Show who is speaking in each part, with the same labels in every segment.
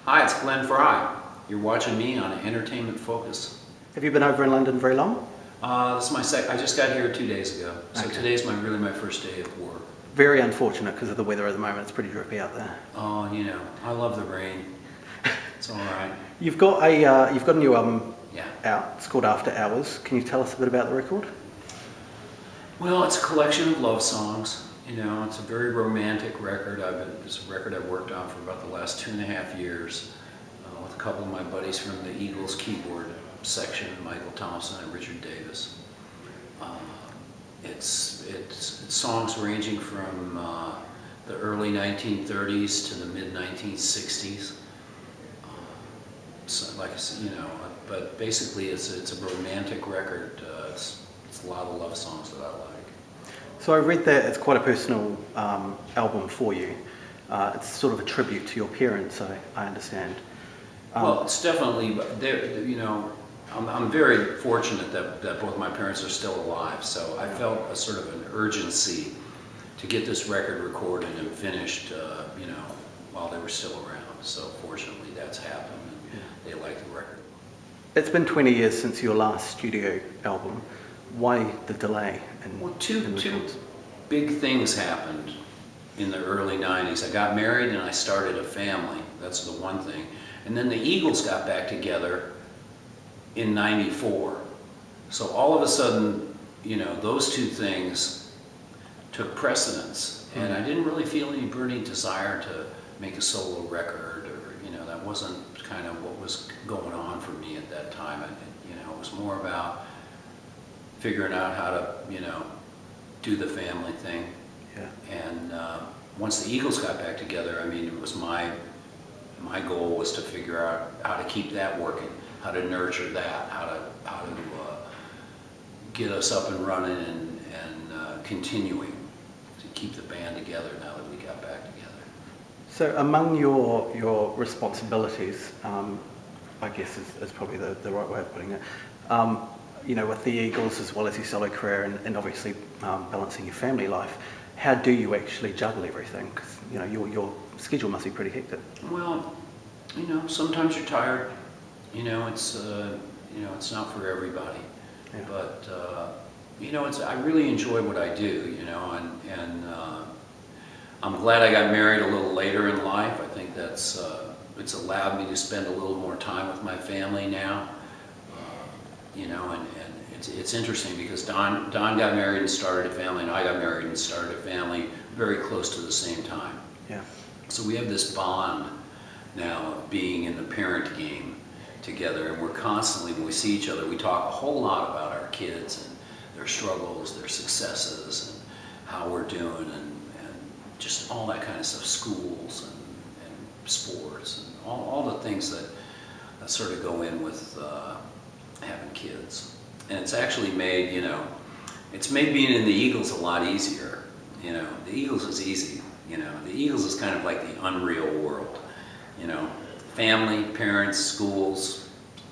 Speaker 1: Hi, it's Glenn Frey. You're watching me on Entertainment Focus.
Speaker 2: Have you been over in London very long?
Speaker 1: This is my I just got here 2 days ago, so
Speaker 2: Okay.
Speaker 1: today's really my first day of work.
Speaker 2: Very unfortunate because of the weather at the moment. It's pretty drippy out there.
Speaker 1: Oh, you know, I love the rain. It's all right.
Speaker 2: You've got a new album
Speaker 1: Yeah.
Speaker 2: out. It's called After Hours. Can you tell us a bit about the record?
Speaker 1: Well, it's a collection of love songs. You know, it's a very romantic record. It's a record I've worked on for about the last 2.5 years with a couple of my buddies from the Eagles keyboard section, Michael Thompson and Richard Davis. It's songs ranging from the early 1930s to the mid 1960s. So like I said, you know, but basically it's a romantic record. It's a lot of love songs that I like.
Speaker 2: So I read that it's quite a personal album for you. It's sort of a tribute to your parents, I understand.
Speaker 1: Well, it's definitely, you know, I'm very fortunate that both my parents are still alive, so I felt a sort of an urgency to get this record recorded and finished, you know, while they were still around. So fortunately that's happened, and they like the record.
Speaker 2: It's been 20 years since your last studio album. Why the delay?
Speaker 1: Well, two big things happened in the early 90s. I got married and I started a family. That's the one thing. And then the Eagles got back together in '94. So all of a sudden, you know, those two things took precedence. And I didn't really feel any burning desire to make a solo record, or, you know, that wasn't kind of what was going on for me at that time. You know, it was more about figuring out how to, you know, do the family thing.
Speaker 2: Yeah.
Speaker 1: And once the Eagles got back together, I mean, it was my goal was to figure out how to keep that working, how to nurture that, how to get us up and running and continuing to keep the band together now that we got back together.
Speaker 2: So among your responsibilities, I guess is probably the right way of putting it, you know, with the Eagles as well as your solo career and obviously balancing your family life, how do you actually juggle everything? Because, you know, your schedule must be pretty hectic.
Speaker 1: Well, you know, sometimes you're tired. You know, it's not for everybody.
Speaker 2: Yeah.
Speaker 1: But you know, I really enjoy what I do. You know, and I'm glad I got married a little later in life. I think that's it's allowed me to spend a little more time with my family now. You know, and it's interesting because Don got married and started a family, and I got married and started a family very close to the same time.
Speaker 2: Yeah.
Speaker 1: So we have this bond now of being in the parent game together, and we're constantly, when we see each other, we talk a whole lot about our kids and their struggles, their successes, and how we're doing, and just all that kind of stuff, schools and sports, and all the things that sort of go in with having kids. And it's actually made, you know, it's made being in the Eagles a lot easier. You know, the Eagles is easy. You know, the Eagles is kind of like the unreal world. You know, family, parents, schools,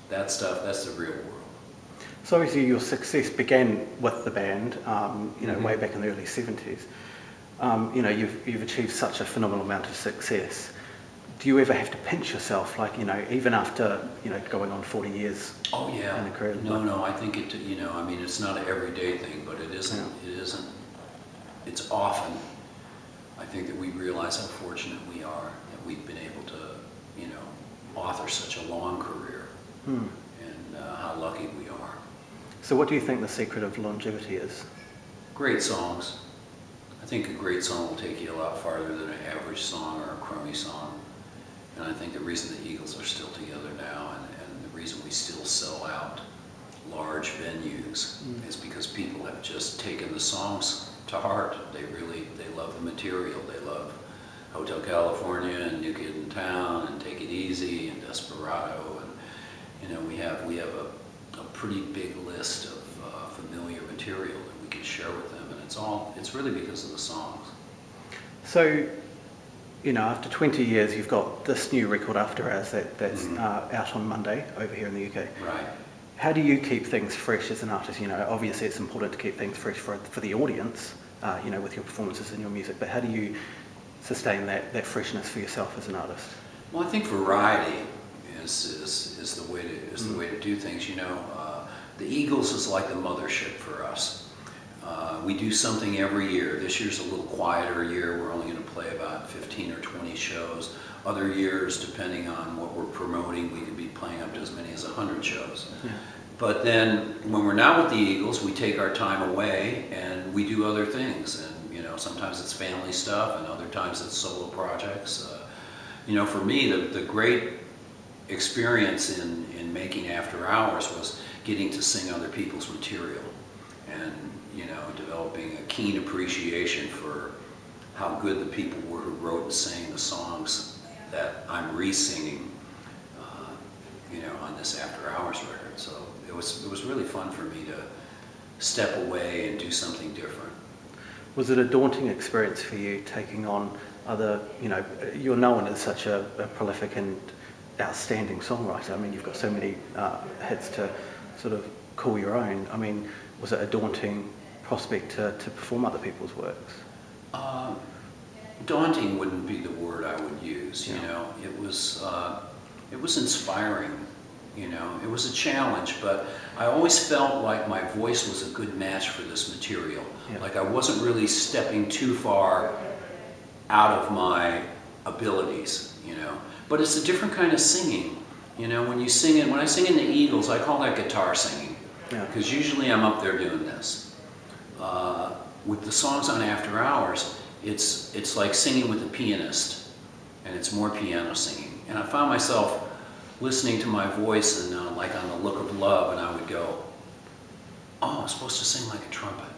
Speaker 1: that stuff, that's the real world.
Speaker 2: So obviously your success began with the band, you know, way back in the early 70s. You know, you've achieved such a phenomenal amount of success. Do you ever have to pinch yourself, like, you know, even after, you know, going on 40 years?
Speaker 1: Oh yeah.
Speaker 2: In a career?
Speaker 1: No, I think it, you know, I mean, it's not an everyday thing, but it isn't, it's often, I think, that we realize how fortunate we are that we've been able to, you know, author such a long career, and how lucky we are.
Speaker 2: So what do you think the secret of longevity is?
Speaker 1: Great songs. I think a great song will take you a lot farther than an average song or a crummy song. And I think the reason the Eagles are still together now, and the reason we still sell out large venues, is because people have just taken the songs to heart. They love the material. They love Hotel California and New Kid in Town and Take It Easy and Desperado, and, you know, we have a pretty big list of familiar material that we can share with them, and it's really because of the songs.
Speaker 2: So, you know, after 20 years, you've got this new record, After Hours, that's out on Monday over here in the UK.
Speaker 1: Right.
Speaker 2: How do you keep things fresh as an artist? You know, obviously it's important to keep things fresh for the audience, you know, with your performances and your music, but how do you sustain that freshness for yourself as an artist?
Speaker 1: Well, I think variety is the way to do things. The Eagles is like the mothership for us. We do something every year. This year's a little quieter year. We're only going to play about 15 or 20 shows. Other years, depending on what we're promoting, we could be playing up to as many as 100 shows.
Speaker 2: Yeah.
Speaker 1: But then when we're not with the Eagles, we take our time away and we do other things. And sometimes it's family stuff, and other times it's solo projects. For me, the great experience in making After Hours was getting to sing other people's material, and developing a keen appreciation for how good the people were who wrote and sang the songs that I'm re-singing, on this After Hours record. So it was really fun for me to step away and do something different.
Speaker 2: Was it a daunting experience for you taking on other, you're known as such a prolific and outstanding songwriter. I mean, you've got so many hits to sort of call your own. I mean, was it a daunting prospect to perform other people's works?
Speaker 1: Daunting wouldn't be the word I would use. It was inspiring. It was a challenge, but I always felt like my voice was a good match for this material.
Speaker 2: Yeah.
Speaker 1: Like I wasn't really stepping too far out of my abilities, But it's a different kind of singing. When I sing in the Eagles, I call that guitar singing. Because usually I'm up there doing this. With the songs on After Hours, it's like singing with a pianist, and it's more piano singing. And I found myself listening to my voice and like on The Look of Love, and I would go, oh, I'm supposed to sing like a trumpet.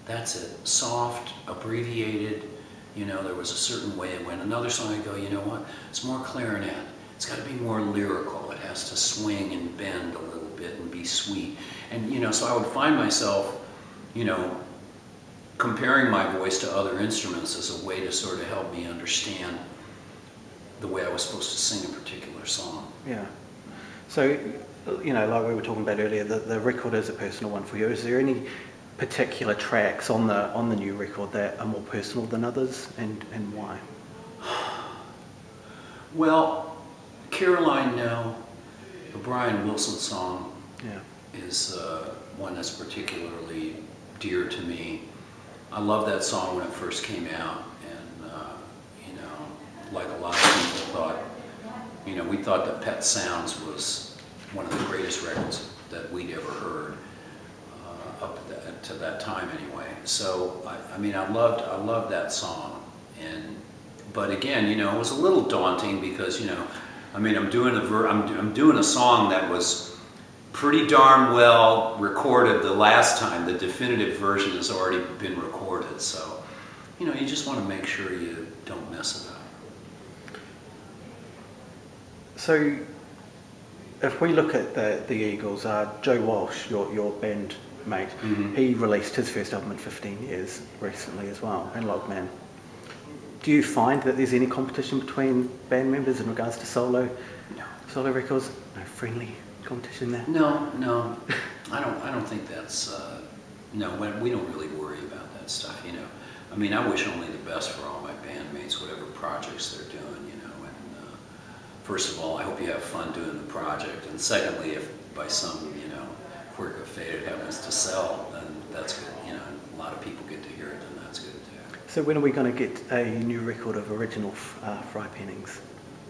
Speaker 1: That's it. Soft, abbreviated, there was a certain way it went. Another song I'd go, you know what, it's more clarinet. It's got to be more lyrical. It has to swing and bend a little bit and be sweet. And, so I would find myself, comparing my voice to other instruments as a way to sort of help me understand the way I was supposed to sing a particular song.
Speaker 2: Yeah. So, like we were talking about earlier, the record is a personal one for you. Is there any particular tracks on the new record that are more personal than others, and why?
Speaker 1: Well, Caroline No, the Brian Wilson song, is one that's particularly dear to me. I love that song when it first came out, and like a lot of people thought, we thought that Pet Sounds was one of the greatest records that we'd ever heard up to that time anyway. So I loved that song, but again, it was a little daunting because I'm doing a song that was pretty darn well recorded the last time. The definitive version has already been recorded, so you just want to make sure you don't mess it up. So
Speaker 2: if we look at the Eagles, Joe Walsh, your band mate, he released his first album in 15 years recently as well, and Logman. Do you find that there's any competition between band members in regards to solo records? No friendly competition there?
Speaker 1: No. I don't think that's no. We don't really worry about that stuff. I wish only the best for all my bandmates, whatever projects they're doing. And first of all, I hope you have fun doing the project, and secondly, if by some quirk of fate it happens to sell, then that's good. A lot of people get to hear it, then that's good too.
Speaker 2: So when are we going to get a new record of original Fry Pennings?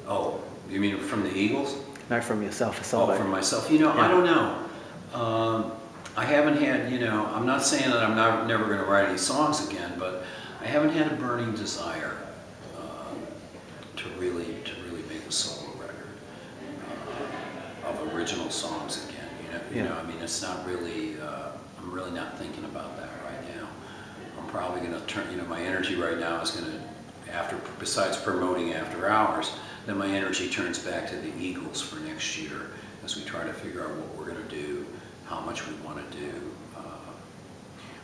Speaker 1: Oh, you mean from the Eagles?
Speaker 2: No, from yourself, a solo.
Speaker 1: Oh, from myself. I don't know. I haven't had, I'm not saying that I'm never going to write any songs again, but I haven't had a burning desire to really make a solo record of original songs again. It's not really. I'm really not thinking about that right now. I'm probably going to turn. My energy right now is going to, besides promoting After Hours, then my energy turns back to the Eagles for next year as we try to figure out what we're going to do, how much we want to do.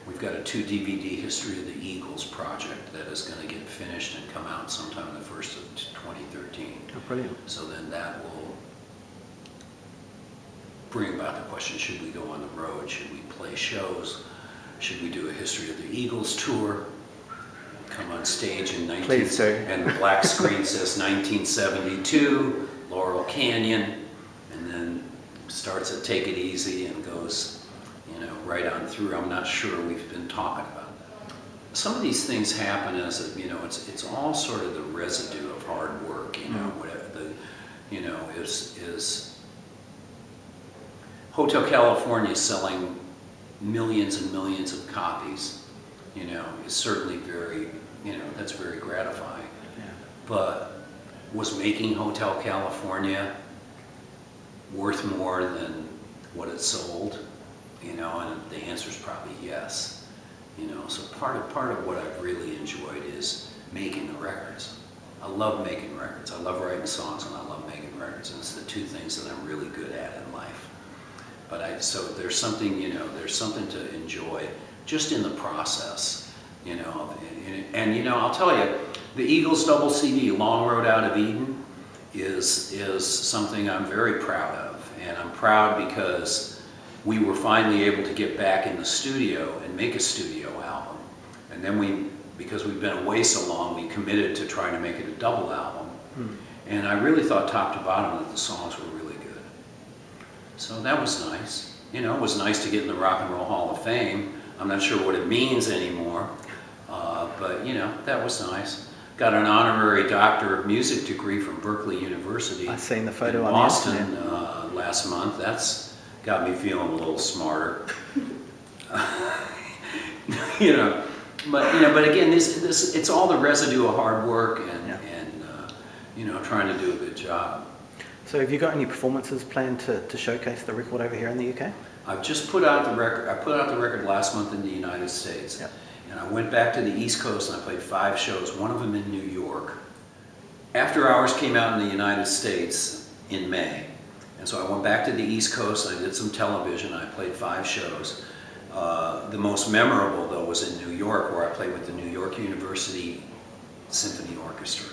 Speaker 1: We've got a 2 DVD History of the Eagles project that is going to get finished and come out sometime in the first of 2013.
Speaker 2: Oh, brilliant.
Speaker 1: So then that will bring about the question, should we go on the road? Should we play shows? Should we do a History of the Eagles tour? come on stage in
Speaker 2: Please do.
Speaker 1: and the black screen says 1972, Laurel Canyon, and then starts at Take It Easy and goes, you know, right on through. I'm not sure we've been talking about that. Some of these things happen as, you know, it's all sort of the residue of hard work, you know, whatever the, you know, is Hotel California selling millions and millions of copies, you know, is certainly very, you know, that's very gratifying.
Speaker 2: Yeah.
Speaker 1: But was making Hotel California worth more than what it sold? You know, and the answer is probably yes. You know, so part of what I've really enjoyed is making the records. I love making records. I love writing songs and I love making records, and it's the two things that I'm really good at in life. But so there's something, you know, there's something to enjoy just in the process, you know. And you know, I'll tell you, the Eagles double CD, Long Road Out of Eden, is something I'm very proud of. And I'm proud because we were finally able to get back in the studio and make a studio album. And then because we've been away so long, we committed to trying to make it a double album. And I really thought top to bottom that the songs were really good. So that was nice. You know, it was nice to get in the Rock and Roll Hall of Fame. I'm not sure what it means anymore, but you know, that was nice. Got an honorary Doctor of Music degree from Berkeley University.
Speaker 2: I've seen the photo
Speaker 1: in
Speaker 2: on
Speaker 1: Boston last month. That's got me feeling a little smarter. you know, but again, this it's all the residue of hard work and you know, trying to do a good job.
Speaker 2: So have you got any performances planned to showcase the record over here in the UK?
Speaker 1: I've just put out the record. I put out the record last month in the United States.
Speaker 2: Yep.
Speaker 1: And I went back to the East Coast and I played 5 shows, one of them in New York. After Hours came out in the United States in May. And so I went back to the East Coast, I did some television, I played 5 shows. The most memorable, though, was in New York, where I played with the New York University Symphony Orchestra.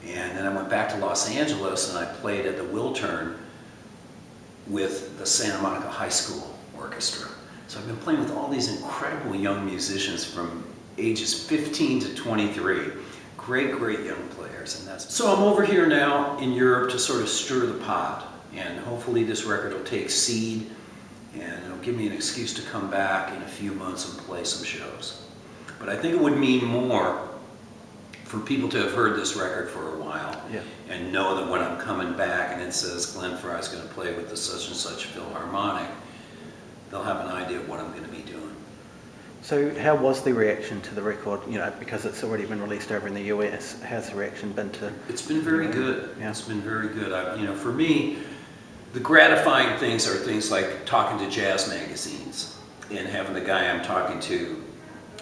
Speaker 1: And then I went back to Los Angeles and I played at the Wiltern with the Santa Monica High School Orchestra. So I've been playing with all these incredible young musicians from ages 15 to 23. Great young players. And so I'm over here now in Europe to sort of stir the pot. And hopefully this record will take seed and it'll give me an excuse to come back in a few months and play some shows. But I think it would mean more for people to have heard this record for a while and know that when I'm coming back and it says Glenn Frey's going to play with the such and such Philharmonic, they'll have an idea of what I'm going to be doing.
Speaker 2: So how was the reaction to the record, you know, because it's already been released over in the US? How's the reaction been to...
Speaker 1: It's been very good.
Speaker 2: Yeah.
Speaker 1: It's been very good. You know, for me, the gratifying things are things like talking to jazz magazines and having the guy I'm talking to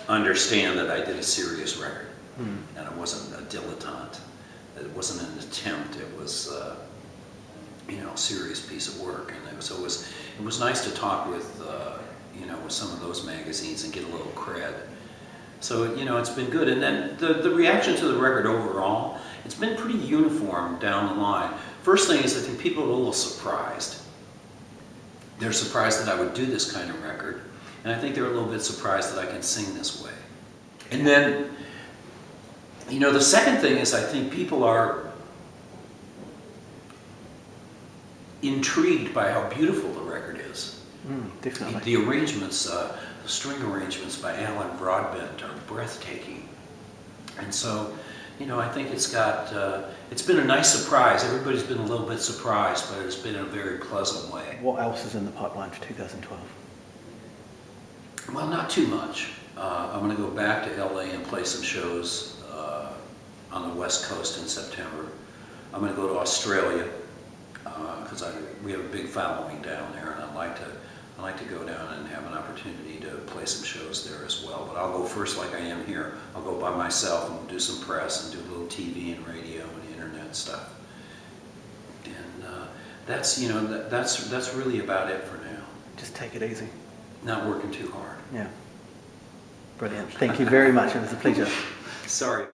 Speaker 1: understand that I did a serious record. And it wasn't a dilettante. It wasn't an attempt. It was, you know, a serious piece of work. And it was nice to talk with, you know, with some of those magazines and get a little cred. So, you know, it's been good. And then the reaction to the record overall, it's been pretty uniform down the line. First thing is I think people are a little surprised. They're surprised that I would do this kind of record. And I think they're a little bit surprised that I can sing this way. And then, you know, the second thing is I think people are intrigued by how beautiful the record is.
Speaker 2: Definitely.
Speaker 1: The arrangements, the string arrangements by Alan Broadbent are breathtaking. And so, you know, I think it's been a nice surprise. Everybody's been a little bit surprised, but it's been in a very pleasant way.
Speaker 2: What else is in the pipeline for 2012?
Speaker 1: Well, not too much. I'm going to go back to LA and play some shows on the West Coast in September. I'm going to go to Australia because we have a big following down there, and I like to go down and have an opportunity to play some shows there as well. But I'll go first like I am here. I'll go by myself and do some press and do a little TV and radio and internet stuff. And that's, you know, that's really about it for now.
Speaker 2: Just take it easy.
Speaker 1: Not working too hard.
Speaker 2: Yeah. Brilliant. Thank you very much. It was a pleasure.
Speaker 1: Sorry.